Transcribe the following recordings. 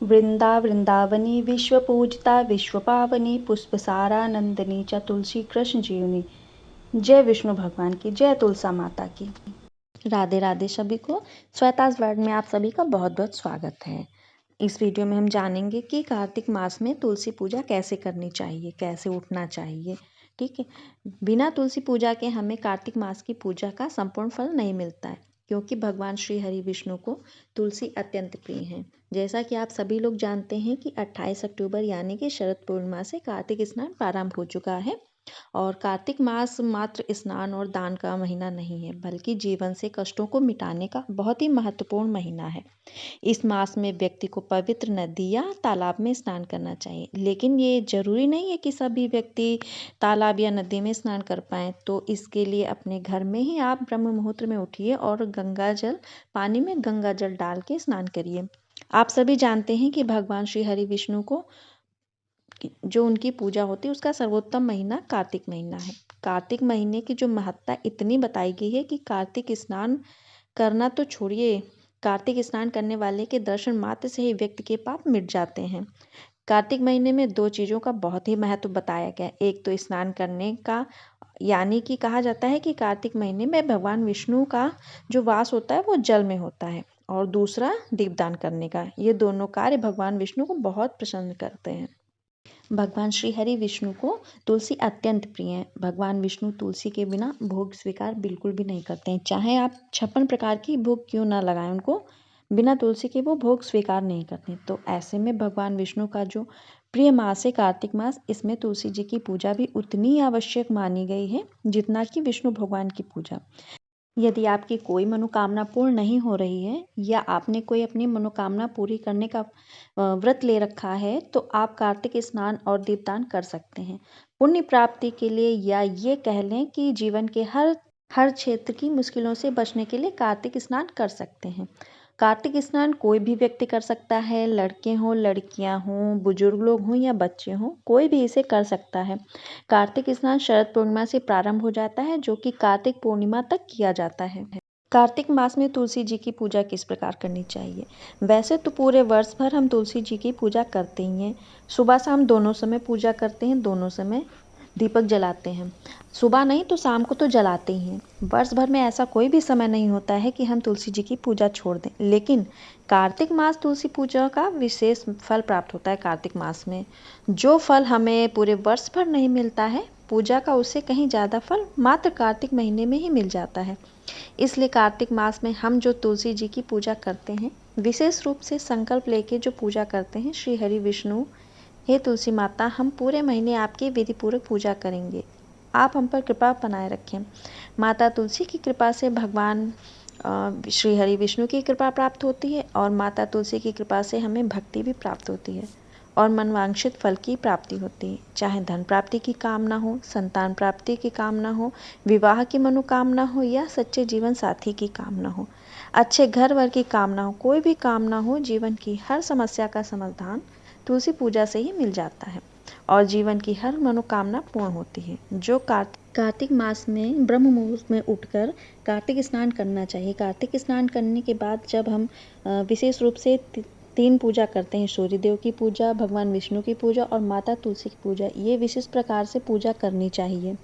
वृंदा वृंदावनी विश्वपूजिता विश्वपावनी पुष्पसारानंदिनी च तुलसी कृष्ण जीवनी। जय विष्णु भगवान की, जय तुलसा माता की। राधे राधे सभी को। श्वेताज वर्ल्ड में आप सभी का बहुत बहुत स्वागत है। इस वीडियो में हम जानेंगे कि कार्तिक मास में तुलसी पूजा कैसे करनी चाहिए, कैसे उठना चाहिए। ठीक है, बिना तुलसी पूजा के हमें कार्तिक मास की पूजा का संपूर्ण फल नहीं मिलता है, क्योंकि भगवान श्री हरि विष्णु को तुलसी अत्यंत प्रिय है। जैसा कि आप सभी लोग जानते हैं कि 28 अक्टूबर यानी कि शरद पूर्णिमा से कार्तिक स्नान प्रारंभ हो चुका है। और कार्तिक मास मात्र स्नान और दान का महीना नहीं है, बल्कि जीवन से कष्टों को मिटाने का बहुत ही महत्वपूर्ण महीना है। इस मास में व्यक्ति को पवित्र नदी या तालाब में स्नान करना चाहिए, लेकिन ये जरूरी नहीं है कि सभी व्यक्ति तालाब या नदी में स्नान कर पाएँ। तो इसके लिए अपने घर में ही आप ब्रह्म मुहूर्त में उठिए और पानी में गंगा जल डाल के स्नान करिए। आप सभी जानते हैं कि भगवान श्री हरि विष्णु को जो उनकी पूजा होती है उसका सर्वोत्तम महीना कार्तिक महीना है। कार्तिक महीने की जो महत्ता इतनी बताई गई है कि कार्तिक स्नान करना तो छोड़िए, कार्तिक स्नान करने वाले के दर्शन मात्र से ही व्यक्ति के पाप मिट जाते हैं। कार्तिक महीने में दो चीज़ों का बहुत ही महत्व बताया गया है। एक तो स्नान करने का, यानी कि कहा जाता है कि कार्तिक महीने में भगवान विष्णु का जो वास होता है वो जल में होता है, और दूसरा दीपदान करने का। ये दोनों कार्य भगवान विष्णु को बहुत प्रसन्न करते हैं। भगवान श्री हरि विष्णु को तुलसी अत्यंत प्रिय है। भगवान विष्णु तुलसी के बिना भोग स्वीकार बिल्कुल भी नहीं करते हैं। चाहे आप 56 प्रकार की भोग क्यों ना लगाएं, उनको बिना तुलसी के वो भोग स्वीकार नहीं करते। तो ऐसे में भगवान विष्णु का जो प्रिय मास है कार्तिक मास, इसमें तुलसी जी की पूजा भी उतनी आवश्यक मानी गई है जितना कि विष्णु भगवान की पूजा। यदि आपकी कोई मनोकामना पूर्ण नहीं हो रही है, या आपने कोई अपनी मनोकामना पूरी करने का व्रत ले रखा है, तो आप कार्तिक स्नान और दीपदान कर सकते हैं पुण्य प्राप्ति के लिए, या ये कह लें कि जीवन के हर क्षेत्र की मुश्किलों से बचने के लिए कार्तिक स्नान कर सकते हैं। कार्तिक स्नान कोई भी व्यक्ति कर सकता है, लड़के हों, लड़कियां हों, बुजुर्ग लोग हों या बच्चे हों, कोई भी इसे कर सकता है। कार्तिक स्नान शरद पूर्णिमा से प्रारंभ हो जाता है, जो कि कार्तिक पूर्णिमा तक किया जाता है। कार्तिक मास में तुलसी जी की पूजा किस प्रकार करनी चाहिए? वैसे तो पूरे वर्ष भर हम तुलसी जी की पूजा करते ही हैं। सुबह शाम दोनों समय पूजा करते हैं, दोनों समय दीपक जलाते हैं। सुबह नहीं तो शाम को तो जलाते ही हैं। वर्ष भर में ऐसा कोई भी समय नहीं होता है कि हम तुलसी जी की पूजा छोड़ दें, लेकिन कार्तिक मास तुलसी पूजा का विशेष फल प्राप्त होता है। कार्तिक मास में जो फल हमें पूरे वर्ष भर नहीं मिलता है पूजा का, उससे कहीं ज़्यादा फल मात्र कार्तिक महीने में ही मिल जाता है। इसलिए कार्तिक मास में हम जो तुलसी जी की पूजा करते हैं, विशेष रूप से संकल्प लेके जो पूजा करते हैं, श्री हरि विष्णु, हे तुलसी माता, हम पूरे महीने आपकी विधिपूर्वक पूजा करेंगे, आप हम पर कृपा बनाए रखें। माता तुलसी की कृपा से भगवान श्री हरि विष्णु की कृपा प्राप्त होती है, और माता तुलसी की कृपा से हमें भक्ति भी प्राप्त होती है और मनवांछित फल की प्राप्ति होती है। चाहे धन प्राप्ति की कामना हो, संतान प्राप्ति की कामना हो, विवाह की मनोकामना हो, या सच्चे जीवन साथी की कामना हो, अच्छे घर वर की कामना हो, कोई भी कामना हो, जीवन की हर समस्या का समाधान तुलसी पूजा से ही मिल जाता है, और जीवन की हर मनोकामना पूर्ण होती है। जो कार्तिक मास में ब्रह्म मुहूर्त में उठकर कार्तिक स्नान करना चाहिए। कार्तिक स्नान करने के बाद जब हम विशेष रूप से 3 पूजा करते हैं, सूर्यदेव की पूजा, भगवान विष्णु की पूजा और माता तुलसी की पूजा, ये विशेष प्रकार से पूजा करनी चाहिए।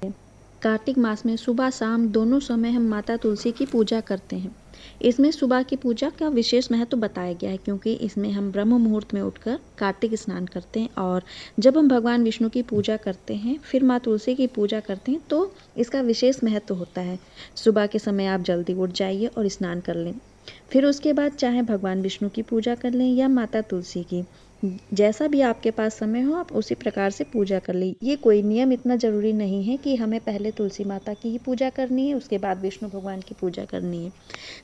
कार्तिक मास में सुबह शाम दोनों समय हम माता तुलसी की पूजा करते हैं। इसमें सुबह की पूजा का विशेष महत्व बताया गया है, क्योंकि इसमें हम ब्रह्म मुहूर्त में उठकर कार्तिक स्नान करते हैं, और जब हम भगवान विष्णु की पूजा करते हैं फिर माँ तुलसी की पूजा करते हैं, तो इसका विशेष महत्व होता है। सुबह के समय आप जल्दी उठ जाइए और स्नान कर लें, फिर उसके बाद चाहे भगवान विष्णु की पूजा कर लें या माता तुलसी की, जैसा भी आपके पास समय हो आप उसी प्रकार से पूजा कर लें। ये कोई नियम इतना ज़रूरी नहीं है कि हमें पहले तुलसी माता की ही पूजा करनी है, उसके बाद विष्णु भगवान की पूजा करनी है।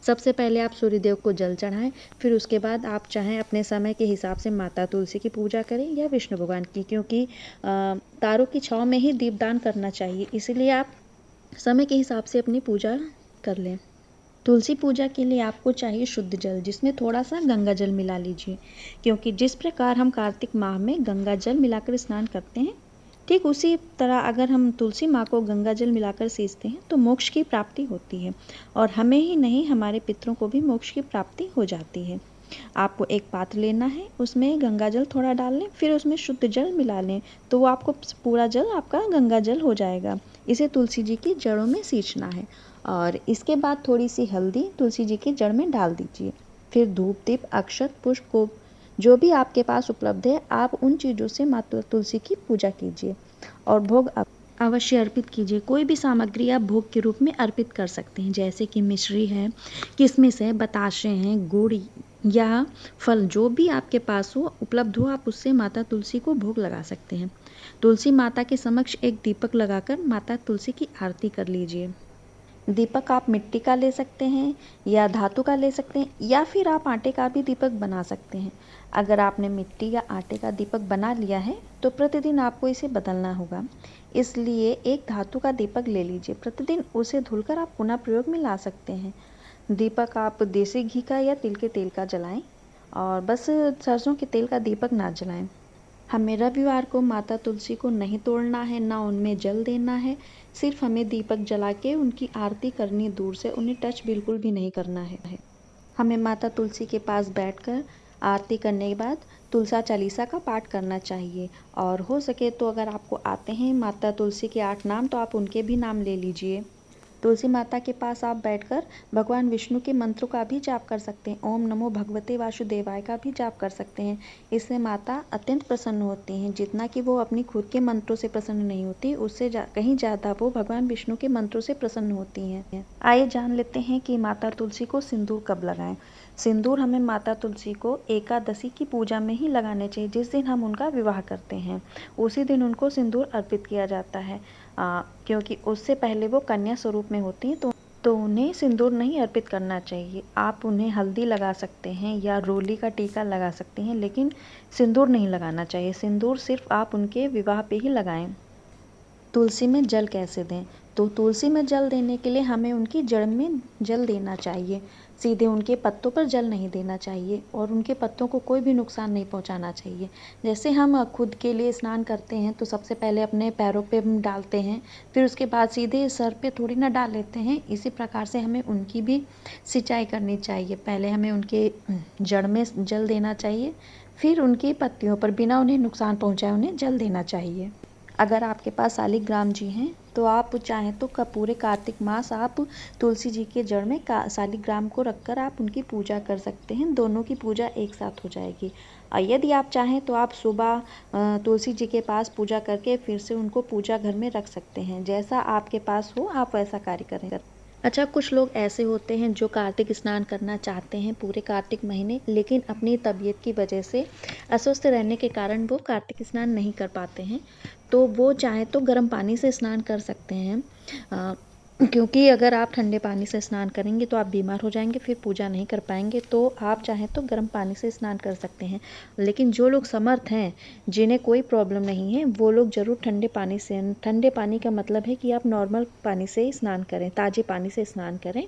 सबसे पहले आप सूर्यदेव को जल चढ़ाएं, फिर उसके बाद आप चाहें अपने समय के हिसाब से माता तुलसी की पूजा करें या विष्णु भगवान की, क्योंकि तारों की छाँव में ही दीपदान करना चाहिए, इसलिए आप समय के हिसाब से अपनी पूजा कर लें। तुलसी पूजा के लिए आपको चाहिए शुद्ध जल, जिसमें थोड़ा सा गंगा जल मिला लीजिए, क्योंकि जिस प्रकार हम कार्तिक माह में गंगा जल मिलाकर स्नान करते हैं, ठीक उसी तरह अगर हम तुलसी माँ को गंगा जल मिलाकर सींचते हैं तो मोक्ष की प्राप्ति होती है, और हमें ही नहीं हमारे पितरों को भी मोक्ष की प्राप्ति हो जाती है। आपको एक पात्र लेना है, उसमें गंगा जल थोड़ा डाल लें, फिर उसमें शुद्ध जल मिला लें, तो वो आपको पूरा जल आपका गंगा जल हो जाएगा। इसे तुलसी जी की जड़ों में सींचना है और इसके बाद थोड़ी सी हल्दी तुलसी जी की जड़ में डाल दीजिए। फिर धूप दीप अक्षत पुष्प को जो भी आपके पास उपलब्ध है, आप उन चीज़ों से माता तुलसी की पूजा कीजिए और भोग अवश्य अर्पित कीजिए। कोई भी सामग्री आप भोग के रूप में अर्पित कर सकते हैं, जैसे कि मिश्री है, किशमिश है, बताशे हैं, गुड़ या फल जो भी आपके पास हो, उपलब्ध हो, आप उससे माता तुलसी को भोग लगा सकते हैं। तुलसी माता के समक्ष एक दीपक लगाकर माता तुलसी की आरती कर लीजिए। दीपक आप मिट्टी का ले सकते हैं या धातु का ले सकते हैं या फिर आप आटे का भी दीपक बना सकते हैं। अगर आपने मिट्टी या आटे का दीपक बना लिया है तो प्रतिदिन आपको इसे बदलना होगा, इसलिए एक धातु का दीपक ले लीजिए। प्रतिदिन उसे धुलकर आप पुनः प्रयोग में ला सकते हैं। दीपक आप देसी घी का या तिल के तेल का जलाएं और बस सरसों के तेल का दीपक ना जलाएं। हमें रविवार को माता तुलसी को नहीं तोड़ना है, ना उनमें जल देना है, सिर्फ हमें दीपक जला के उनकी आरती करनी, दूर से उन्हें टच बिल्कुल भी नहीं करना है। हमें माता तुलसी के पास बैठकर आरती करने के बाद तुलसा चालीसा का पाठ करना चाहिए और हो सके तो अगर आपको आते हैं माता तुलसी के 8 नाम तो आप उनके भी नाम ले लीजिए। तुलसी माता के पास आप बैठकर भगवान विष्णु के मंत्र का भी जाप कर सकते हैं। ओम नमो भगवते वासुदेवाय का भी जाप कर सकते हैं। इससे माता अत्यंत प्रसन्न होती हैं। जितना कि वो अपनी खुद के मंत्रों से प्रसन्न नहीं होती, उससे कहीं ज़्यादा वो भगवान विष्णु के मंत्रों से प्रसन्न होती हैं। आइए जान लेते हैं कि माता तुलसी को सिंदूर कब लगाएं। सिंदूर हमें माता तुलसी को एकादशी की पूजा में ही लगाने चाहिए, जिस दिन हम उनका विवाह करते हैं उसी दिन उनको सिंदूर अर्पित किया जाता है, क्योंकि उससे पहले वो कन्या स्वरूप में होती हैं तो उन्हें सिंदूर नहीं अर्पित करना चाहिए। आप उन्हें हल्दी लगा सकते हैं या रोली का टीका लगा सकते हैं, लेकिन सिंदूर नहीं लगाना चाहिए। सिंदूर सिर्फ आप उनके विवाह पे ही लगाएं। तुलसी में जल कैसे दें? तो तुलसी में जल देने के लिए हमें उनकी जड़ में जल देना चाहिए, सीधे उनके पत्तों पर जल नहीं देना चाहिए और उनके पत्तों को कोई भी नुकसान नहीं पहुंचाना चाहिए। जैसे हम खुद के लिए स्नान करते हैं तो सबसे पहले अपने पैरों पे हम डालते हैं, फिर उसके बाद सीधे सर पे थोड़ी ना डाल लेते हैं। इसी प्रकार से हमें उनकी भी सिंचाई करनी चाहिए। पहले हमें उनके जड़ में जल देना चाहिए, फिर उनकी पत्तियों पर बिना उन्हें नुकसान पहुँचाए उन्हें जल देना चाहिए। अगर आपके पास शालिग्राम जी हैं तो आप चाहें तो पूरे कार्तिक मास आप तुलसी जी के जड़ में शालिग्राम को रखकर आप उनकी पूजा कर सकते हैं। दोनों की पूजा एक साथ हो जाएगी। और यदि आप चाहें तो आप सुबह तुलसी जी के पास पूजा करके फिर से उनको पूजा घर में रख सकते हैं। जैसा आपके पास हो आप वैसा कार्य करें। अच्छा, कुछ लोग ऐसे होते हैं जो कार्तिक स्नान करना चाहते हैं पूरे कार्तिक महीने, लेकिन अपनी तबीयत की वजह से अस्वस्थ रहने के कारण वो कार्तिक स्नान नहीं कर पाते हैं। तो वो चाहे तो गर्म पानी से स्नान कर सकते हैं, क्योंकि अगर आप ठंडे पानी से स्नान करेंगे तो आप बीमार हो जाएंगे, फिर पूजा नहीं कर पाएंगे। तो आप चाहें तो गर्म पानी से स्नान कर सकते हैं। लेकिन जो लोग समर्थ हैं, जिन्हें कोई प्रॉब्लम नहीं है, वो लोग ज़रूर ठंडे पानी से, ठंडे पानी का मतलब है कि आप नॉर्मल पानी से स्नान करें, ताज़े पानी से स्नान करें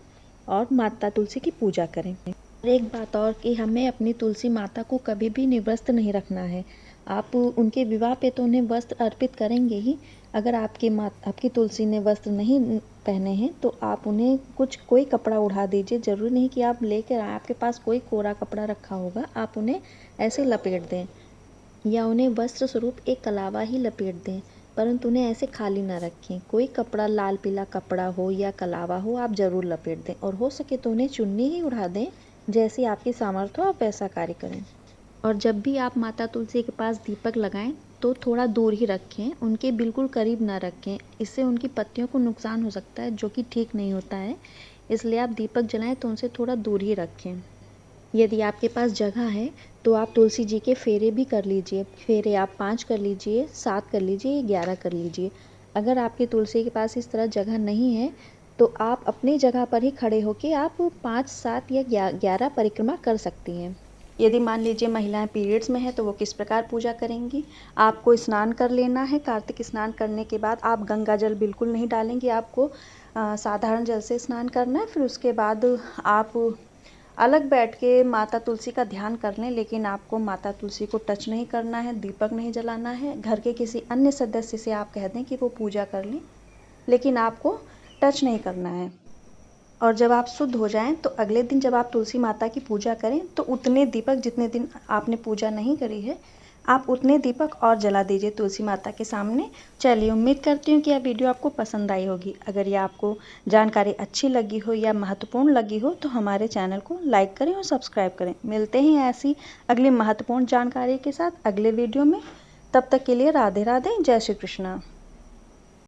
और माता तुलसी की पूजा करें। और एक बात और कि हमें अपनी तुलसी माता को कभी भी निर्वस्त्र नहीं रखना है। आप उनके विवाह पे तो उन्हें वस्त्र अर्पित करेंगे ही। अगर आपकी तुलसी ने वस्त्र नहीं पहने हैं तो आप उन्हें कोई कपड़ा उड़ा दीजिए। ज़रूरी नहीं कि आप लेकर आए, आपके पास कोई कोरा कपड़ा रखा होगा, आप उन्हें ऐसे लपेट दें या उन्हें वस्त्र स्वरूप एक कलावा ही लपेट दें, परंतु उन्हें ऐसे खाली ना रखें। कोई कपड़ा, लाल पीला कपड़ा हो या कलावा हो, आप ज़रूर लपेट दें और हो सके तो उन्हें चुन्नी ही उड़ा दें। जैसी आपकी सामर्थ्य हो आप वैसा कार्य करें। और जब भी आप माता तुलसी के पास दीपक लगाएं तो थोड़ा दूर ही रखें, उनके बिल्कुल करीब ना रखें। इससे उनकी पत्तियों को नुकसान हो सकता है, जो कि ठीक नहीं होता है। इसलिए आप दीपक जलाएं तो उनसे थोड़ा दूर ही रखें। यदि आपके पास जगह है तो आप तुलसी जी के फेरे भी कर लीजिए। फेरे आप 5 कर लीजिए, 7 कर लीजिए, 11 कर लीजिए। अगर आपकी तुलसी के पास इस तरह जगह नहीं है तो आप अपनी जगह पर ही खड़े होकर आप 5, 7 या 11 परिक्रमा कर सकती हैं। यदि मान लीजिए महिलाएं पीरियड्स में है तो वो किस प्रकार पूजा करेंगी? आपको स्नान कर लेना है। कार्तिक स्नान करने के बाद आप गंगा जल बिल्कुल नहीं डालेंगे, आपको साधारण जल से स्नान करना है। फिर उसके बाद आप अलग बैठ के माता तुलसी का ध्यान कर लें, लेकिन आपको माता तुलसी को टच नहीं करना है, दीपक नहीं जलाना है। घर के किसी अन्य सदस्य से आप कह दें कि वो पूजा कर लें, लेकिन आपको टच नहीं करना है। और जब आप शुद्ध हो जाएं तो अगले दिन जब आप तुलसी माता की पूजा करें तो उतने दीपक, जितने दिन आपने पूजा नहीं करी है, आप उतने दीपक और जला दीजिए तुलसी माता के सामने। चलिए, उम्मीद करती हूँ कि यह वीडियो आपको पसंद आई होगी। अगर ये आपको जानकारी अच्छी लगी हो या महत्वपूर्ण लगी हो तो हमारे चैनल को लाइक करें और सब्सक्राइब करें। मिलते हैं ऐसी अगली महत्वपूर्ण जानकारी के साथ अगले वीडियो में। तब तक के लिए राधे राधे, जय श्री कृष्णा।